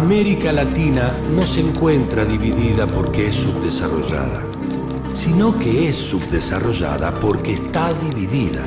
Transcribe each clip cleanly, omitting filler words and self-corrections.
América Latina no se encuentra dividida porque es subdesarrollada, sino que es subdesarrollada porque está dividida.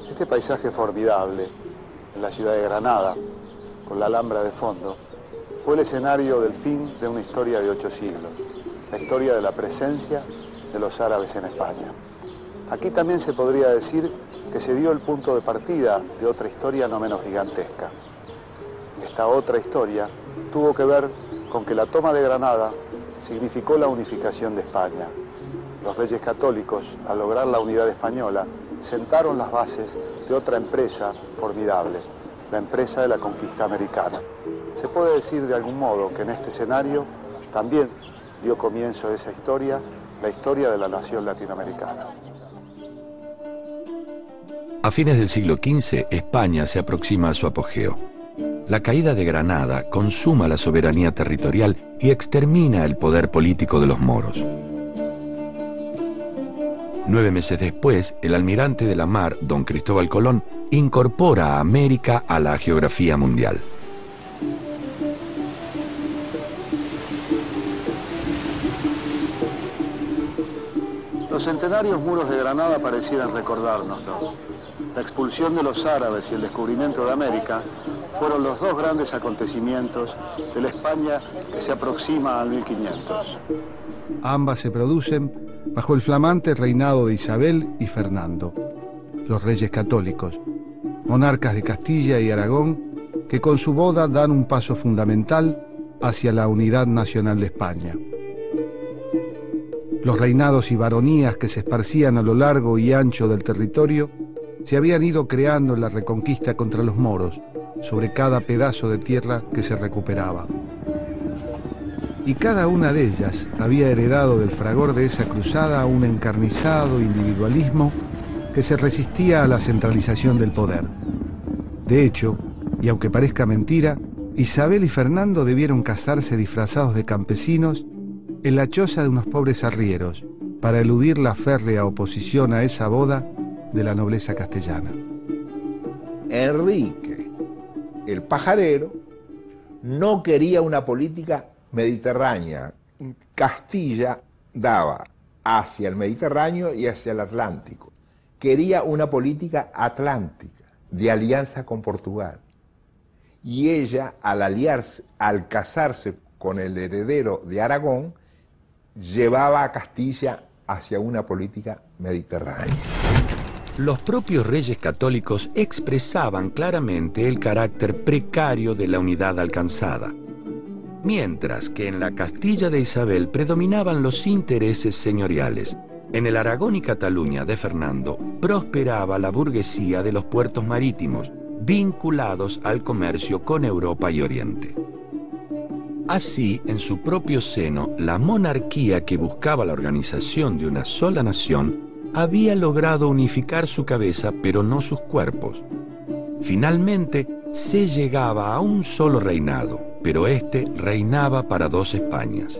Este paisaje formidable, en la ciudad de Granada, con la Alhambra de fondo, fue el escenario del fin de una historia de 8 siglos, la historia de la presencia de los árabes en España. Aquí también se podría decir que se dio el punto de partida de otra historia no menos gigantesca. Esta otra historia tuvo que ver con que la toma de Granada significó la unificación de España. Los reyes católicos, al lograr la unidad española, sentaron las bases de otra empresa formidable, la empresa de la conquista americana. Se puede decir de algún modo que en este escenario también dio comienzo esa historia, la historia de la nación latinoamericana. A fines del siglo XV, España se aproxima a su apogeo. La caída de Granada consuma la soberanía territorial y extermina el poder político de los moros. 9 meses después, el almirante de la mar, don Cristóbal Colón, incorpora a América a la geografía mundial. Los centenarios muros de Granada parecieran recordárnoslo. La expulsión de los árabes y el descubrimiento de América fueron los dos grandes acontecimientos de la España que se aproxima al 1500. Ambas se producen bajo el flamante reinado de Isabel y Fernando, los reyes católicos, monarcas de Castilla y Aragón, que con su boda dan un paso fundamental hacia la unidad nacional de España. Los reinados y baronías que se esparcían a lo largo y ancho del territorio se habían ido creando en la reconquista contra los moros, sobre cada pedazo de tierra que se recuperaba. Y cada una de ellas había heredado del fragor de esa cruzada un encarnizado individualismo que se resistía a la centralización del poder. De hecho, y aunque parezca mentira, Isabel y Fernando debieron casarse disfrazados de campesinos en la choza de unos pobres arrieros, para eludir la férrea oposición a esa boda de la nobleza castellana. Enrique, el pajarero, no quería una política mediterránea. Castilla daba hacia el Mediterráneo y hacia el Atlántico. Quería una política atlántica, de alianza con Portugal. Y ella, al casarse con el heredero de Aragón, llevaba a Castilla hacia una política mediterránea. Los propios reyes católicos expresaban claramente el carácter precario de la unidad alcanzada. mientras que en la Castilla de Isabel predominaban los intereses señoriales. En el Aragón y Cataluña de Fernando prosperaba la burguesía de los puertos marítimos, vinculados al comercio con Europa y Oriente. Así, en su propio seno, la monarquía que buscaba la organización de una sola nación había logrado unificar su cabeza, pero no sus cuerpos. Finalmente, se llegaba a un solo reinado, pero este reinaba para dos Españas.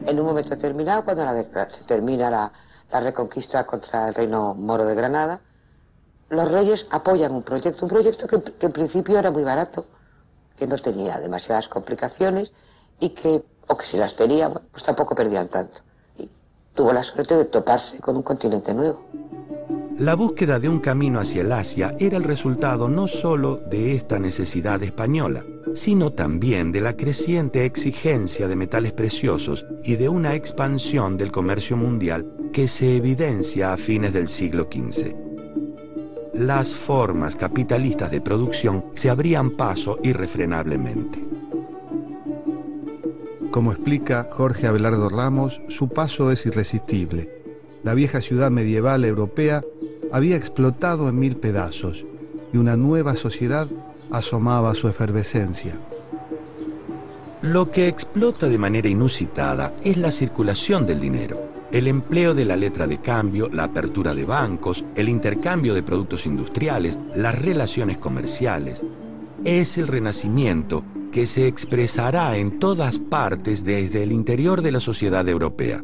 En un momento determinado, cuando se termina la reconquista contra el reino moro de Granada, los reyes apoyan un proyecto que en principio era muy barato, que no tenía demasiadas complicaciones y que, o que si las tenía, pues tampoco perdían tanto. Y tuvo la suerte de toparse con un continente nuevo. La búsqueda de un camino hacia el Asia era el resultado no solo de esta necesidad española, sino también de la creciente exigencia de metales preciosos y de una expansión del comercio mundial que se evidencia a fines del siglo XV. Las formas capitalistas de producción se abrían paso irrefrenablemente. Como explica Jorge Abelardo Ramos, su paso es irresistible. La vieja ciudad medieval europea había explotado en 1000 pedazos y una nueva sociedad asomaba su efervescencia. Lo que explota de manera inusitada es la circulación del dinero, el empleo de la letra de cambio, la apertura de bancos, el intercambio de productos industriales, las relaciones comerciales. Es el Renacimiento que se expresará en todas partes desde el interior de la sociedad europea.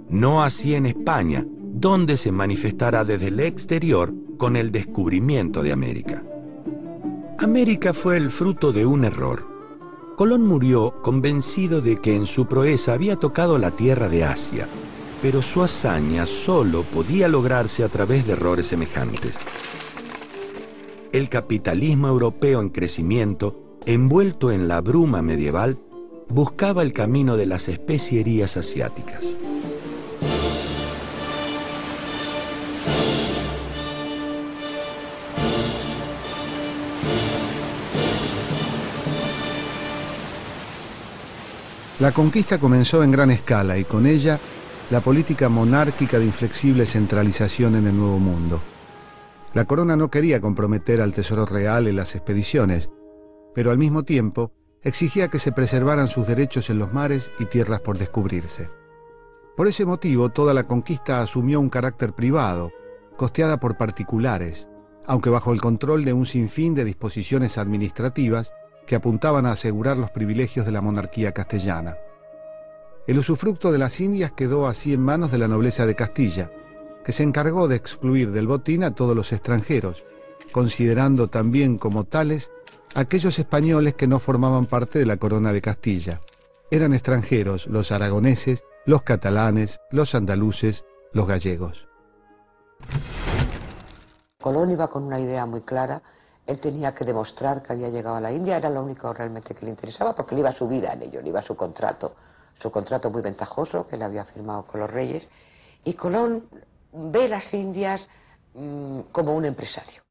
No así en España, donde se manifestará desde el exterior con el descubrimiento de América. América fue el fruto de un error. Colón murió convencido de que en su proeza había tocado la tierra de Asia, pero su hazaña solo podía lograrse a través de errores semejantes. El capitalismo europeo en crecimiento, envuelto en la bruma medieval, buscaba el camino de las especierías asiáticas. La conquista comenzó en gran escala y con ella la política monárquica de inflexible centralización en el Nuevo Mundo. La corona no quería comprometer al tesoro real en las expediciones, pero al mismo tiempo exigía que se preservaran sus derechos en los mares y tierras por descubrirse. Por ese motivo, toda la conquista asumió un carácter privado, costeada por particulares, aunque bajo el control de un sinfín de disposiciones administrativas que apuntaban a asegurar los privilegios de la monarquía castellana. El usufructo de las Indias quedó así en manos de la nobleza de Castilla, que se encargó de excluir del botín a todos los extranjeros, considerando también como tales aquellos españoles que no formaban parte de la corona de Castilla. Eran extranjeros los aragoneses, los catalanes, los andaluces, los gallegos. Colón iba con una idea muy clara. Él tenía que demostrar que había llegado a la India, era lo único realmente que le interesaba, porque le iba su vida en ello, le iba su contrato muy ventajoso que le había firmado con los reyes, y Colón ve las Indias como un empresario.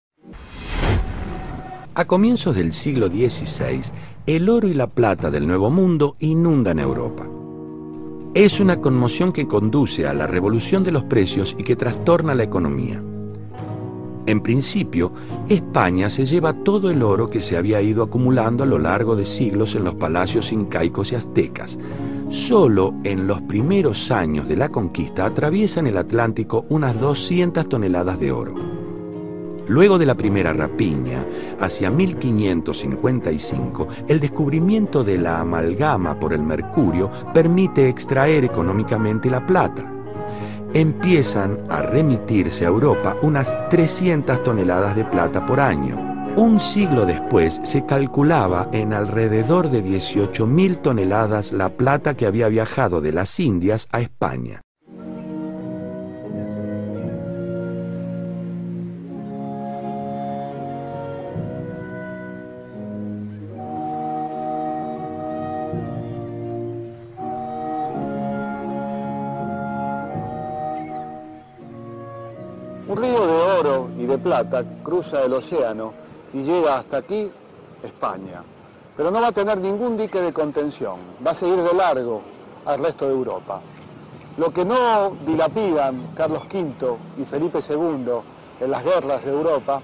A comienzos del siglo XVI, el oro y la plata del Nuevo Mundo inundan Europa. Es una conmoción que conduce a la revolución de los precios y que trastorna la economía. En principio, España se lleva todo el oro que se había ido acumulando a lo largo de siglos en los palacios incaicos y aztecas. Solo en los primeros años de la conquista atraviesan el Atlántico unas 200 toneladas de oro. Luego de la primera rapiña, hacia 1555, el descubrimiento de la amalgama por el mercurio permite extraer económicamente la plata. Empiezan a remitirse a Europa unas 300 toneladas de plata por año. Un siglo después se calculaba en alrededor de 18.000 toneladas la plata que había viajado de las Indias a España. Un río de oro y de plata cruza el océano y llega hasta aquí, España. pero no va a tener ningún dique de contención, va a seguir de largo al resto de Europa. Lo que no dilapidan Carlos V y Felipe II en las guerras de Europa,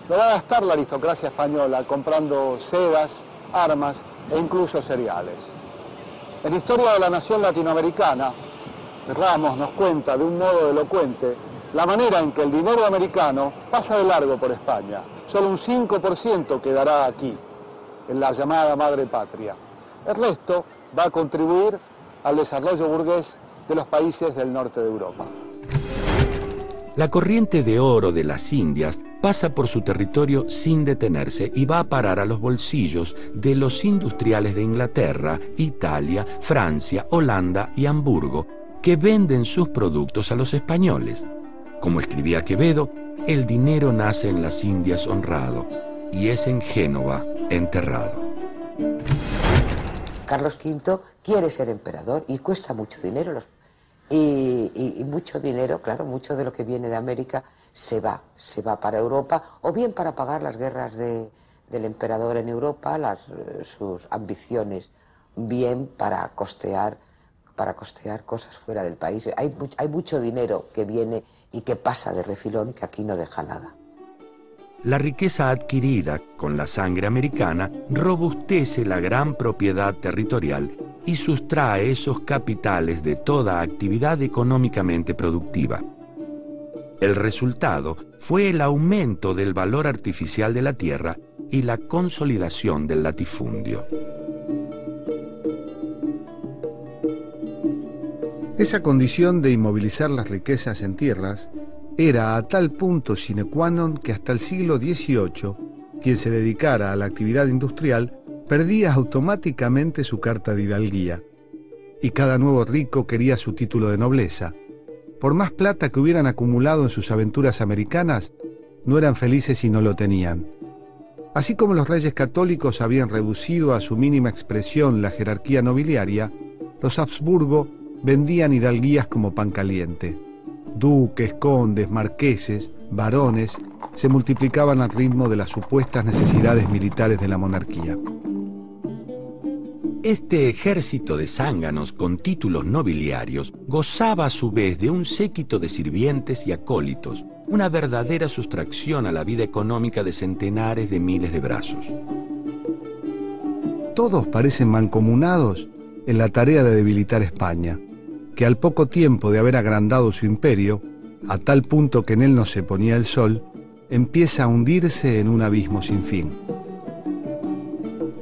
lo va a gastar la aristocracia española comprando sedas, armas e incluso cereales. En la historia de la nación latinoamericana, Ramos nos cuenta de un modo elocuente la manera en que el dinero americano pasa de largo por España. Solo un 5% quedará aquí, en la llamada madre patria. El resto va a contribuir al desarrollo burgués de los países del norte de Europa. La corriente de oro de las Indias pasa por su territorio sin detenerse y va a parar a los bolsillos de los industriales de Inglaterra, Italia, Francia, Holanda y Hamburgo, que venden sus productos a los españoles. Como escribía Quevedo, el dinero nace en las Indias honrado y es en Génova enterrado. Carlos V quiere ser emperador y cuesta mucho dinero. Y mucho dinero, claro, mucho de lo que viene de América se va para Europa, o bien para pagar las guerras del emperador en Europa, sus ambiciones, bien para costear cosas fuera del país. Hay mucho dinero que viene y que pasa de refilón y que aquí no deja nada. La riqueza adquirida con la sangre americana robustece la gran propiedad territorial y sustrae esos capitales de toda actividad económicamente productiva. El resultado fue el aumento del valor artificial de la tierra y la consolidación del latifundio. Esa condición de inmovilizar las riquezas en tierras era a tal punto sine qua non que hasta el siglo XVIII, quien se dedicara a la actividad industrial perdía automáticamente su carta de hidalguía, y cada nuevo rico quería su título de nobleza. Por más plata que hubieran acumulado en sus aventuras americanas, no eran felices si no lo tenían. Así como los reyes católicos habían reducido a su mínima expresión la jerarquía nobiliaria, los Habsburgo vendían hidalguías como pan caliente. Duques, condes, marqueses, varones se multiplicaban al ritmo de las supuestas necesidades militares de la monarquía. Este ejército de zánganos con títulos nobiliarios gozaba a su vez de un séquito de sirvientes y acólitos, una verdadera sustracción a la vida económica de centenares de miles de brazos. Todos parecen mancomunados en la tarea de debilitar España, que al poco tiempo de haber agrandado su imperio, a tal punto que en él no se ponía el sol, empieza a hundirse en un abismo sin fin.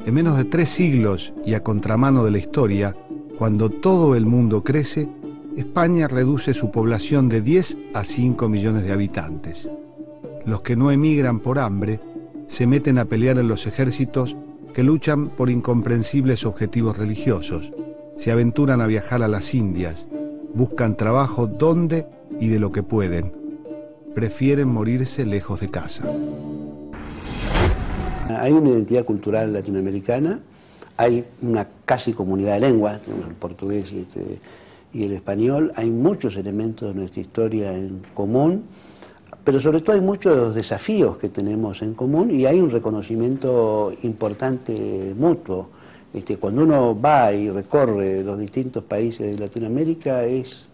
En menos de 3 siglos y a contramano de la historia, cuando todo el mundo crece, España reduce su población de 10 a 5 millones de habitantes. Los que no emigran por hambre se meten a pelear en los ejércitos que luchan por incomprensibles objetivos religiosos, se aventuran a viajar a las Indias, buscan trabajo donde y de lo que pueden. Prefieren morirse lejos de casa. Hay una identidad cultural latinoamericana, hay una casi comunidad de lenguas, tenemos el portugués y el español, hay muchos elementos de nuestra historia en común, pero sobre todo hay muchos desafíos que tenemos en común y hay un reconocimiento importante mutuo. Cuando uno va y recorre los distintos países de Latinoamérica es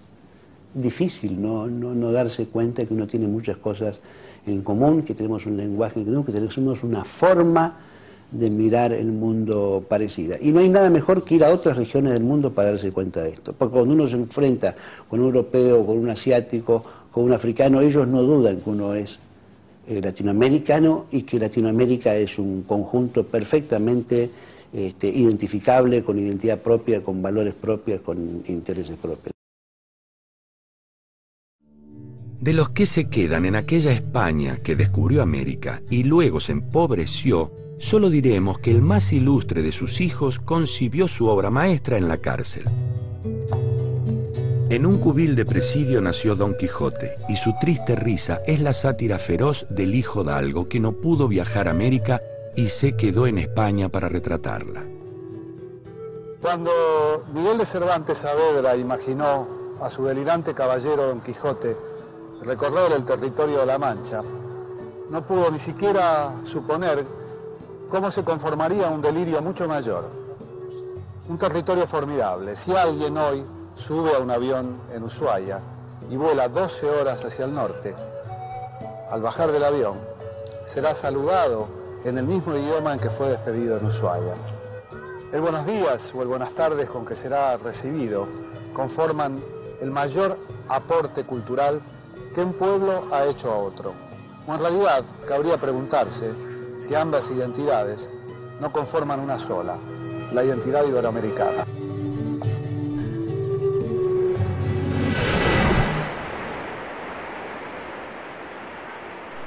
difícil no darse cuenta que uno tiene muchas cosas en común, que tenemos un lenguaje en común, que tenemos una forma de mirar el mundo parecida. Y no hay nada mejor que ir a otras regiones del mundo para darse cuenta de esto. Porque cuando uno se enfrenta con un europeo, con un asiático, con un africano, ellos no dudan que uno es latinoamericano y que Latinoamérica es un conjunto perfectamente identificable, con identidad propia, con valores propios, con intereses propios. De los que se quedan en aquella España que descubrió América y luego se empobreció, solo diremos que el más ilustre de sus hijos concibió su obra maestra en la cárcel. En un cubil de presidio nació Don Quijote, y su triste risa es la sátira feroz del hijo Dalgo que no pudo viajar a América y se quedó en España para retratarla. Cuando Miguel de Cervantes Saavedra imaginó a su delirante caballero Don Quijote recorrer el territorio de la Mancha, no pudo ni siquiera suponer cómo se conformaría un delirio mucho mayor. Un territorio formidable. Si alguien hoy sube a un avión en Ushuaia y vuela 12 horas hacia el norte, al bajar del avión, será saludado en el mismo idioma en que fue despedido en Ushuaia. El buenos días o el buenas tardes con que será recibido conforman el mayor aporte cultural que un pueblo ha hecho a otro. O en realidad, cabría preguntarse si ambas identidades no conforman una sola, la identidad iberoamericana.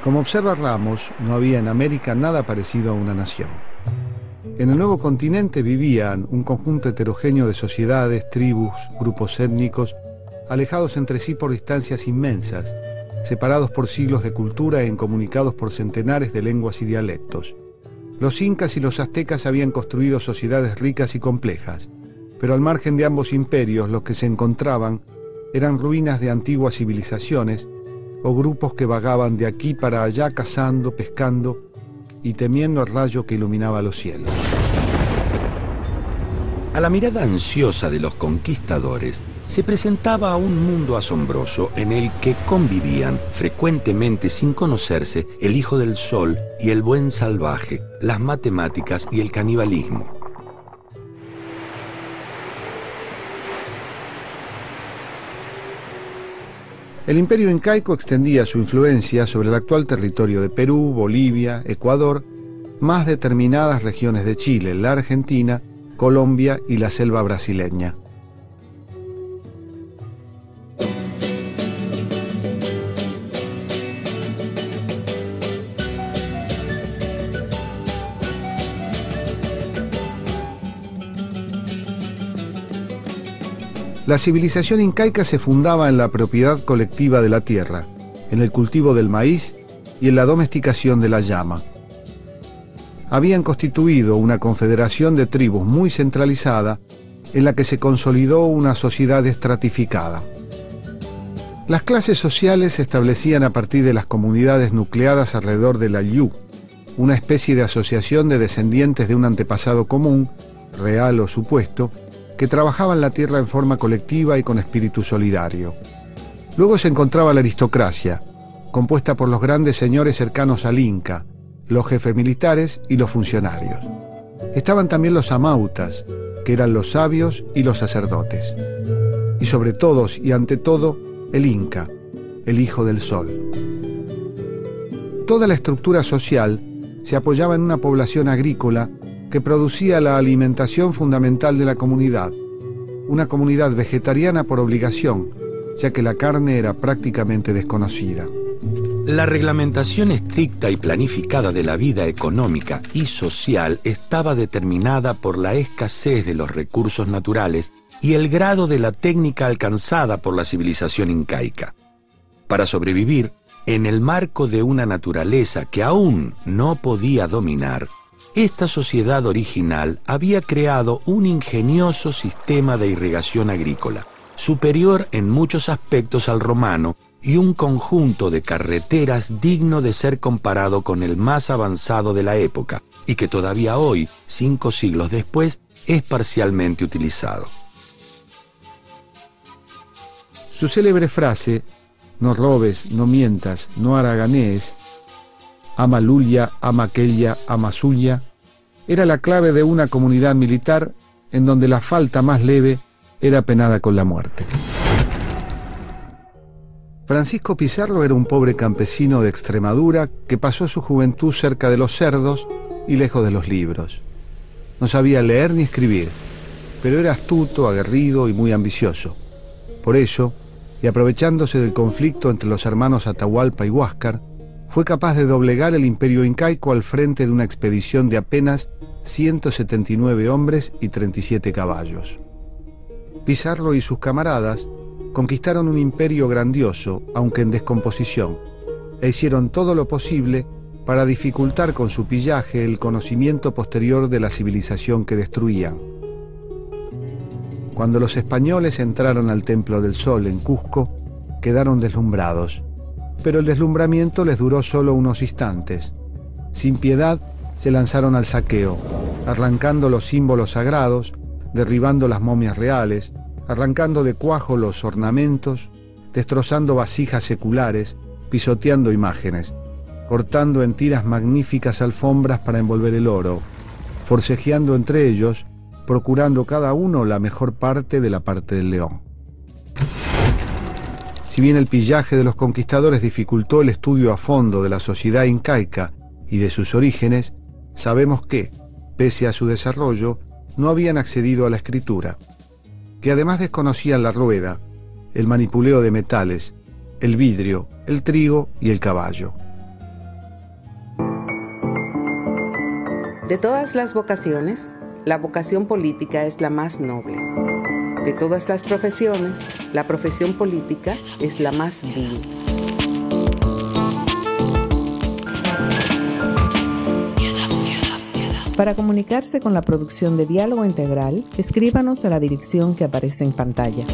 Como observa Ramos, no había en América nada parecido a una nación. En el nuevo continente vivían un conjunto heterogéneo de sociedades, tribus, grupos étnicos, alejados entre sí por distancias inmensas, separados por siglos de cultura e incomunicados por centenares de lenguas y dialectos. Los incas y los aztecas habían construido sociedades ricas y complejas, pero al margen de ambos imperios lo que se encontraban eran ruinas de antiguas civilizaciones o grupos que vagaban de aquí para allá cazando, pescando y temiendo el rayo que iluminaba los cielos. A la mirada ansiosa de los conquistadores se presentaba un mundo asombroso en el que convivían frecuentemente sin conocerse el hijo del sol y el buen salvaje, las matemáticas y el canibalismo. El imperio incaico extendía su influencia sobre el actual territorio de Perú, Bolivia, Ecuador, más determinadas regiones de Chile, la Argentina, Colombia y la selva brasileña. La civilización incaica se fundaba en la propiedad colectiva de la tierra, en el cultivo del maíz y en la domesticación de la llama. Habían constituido una confederación de tribus muy centralizada en la que se consolidó una sociedad estratificada. Las clases sociales se establecían a partir de las comunidades nucleadas alrededor de la Yu, una especie de asociación de descendientes de un antepasado común, real o supuesto, que trabajaban la tierra en forma colectiva y con espíritu solidario. Luego se encontraba la aristocracia, compuesta por los grandes señores cercanos al Inca, los jefes militares y los funcionarios. Estaban también los amautas, que eran los sabios y los sacerdotes. Y sobre todos y ante todo, el Inca, el hijo del sol. Toda la estructura social se apoyaba en una población agrícola que producía la alimentación fundamental de la comunidad, una comunidad vegetariana por obligación, ya que la carne era prácticamente desconocida. La reglamentación estricta y planificada de la vida económica y social estaba determinada por la escasez de los recursos naturales y el grado de la técnica alcanzada por la civilización incaica. Para sobrevivir, en el marco de una naturaleza que aún no podía dominar, esta sociedad original había creado un ingenioso sistema de irrigación agrícola, superior en muchos aspectos al romano, y un conjunto de carreteras digno de ser comparado con el más avanzado de la época, y que todavía hoy, 5 siglos después, es parcialmente utilizado. Su célebre frase, no robes, no mientas, no haraganees, ama Lulia, ama aquella, ama suya, era la clave de una comunidad militar en donde la falta más leve era penada con la muerte. Francisco Pizarro era un pobre campesino de Extremadura que pasó su juventud cerca de los cerdos y lejos de los libros. No sabía leer ni escribir, pero era astuto, aguerrido y muy ambicioso. Por ello, y aprovechándose del conflicto entre los hermanos Atahualpa y Huáscar, fue capaz de doblegar el imperio incaico al frente de una expedición de apenas 179 hombres y 37 caballos. Pizarro y sus camaradas conquistaron un imperio grandioso, aunque en descomposición, e hicieron todo lo posible para dificultar con su pillaje el conocimiento posterior de la civilización que destruían. Cuando los españoles entraron al Templo del Sol en Cusco, quedaron deslumbrados, pero el deslumbramiento les duró solo unos instantes. Sin piedad, se lanzaron al saqueo, arrancando los símbolos sagrados, derribando las momias reales, arrancando de cuajo los ornamentos, destrozando vasijas seculares, pisoteando imágenes, cortando en tiras magníficas alfombras para envolver el oro, forcejeando entre ellos, procurando cada uno la mejor parte de la parte del león. Si bien el pillaje de los conquistadores dificultó el estudio a fondo de la sociedad incaica y de sus orígenes, sabemos que, pese a su desarrollo, no habían accedido a la escritura, que además desconocían la rueda, el manipuleo de metales, el vidrio, el trigo y el caballo. De todas las vocaciones, la vocación política es la más noble. De todas las profesiones, la profesión política es la más vil. Para comunicarse con la producción de Diálogo Integral, escríbanos a la dirección que aparece en pantalla.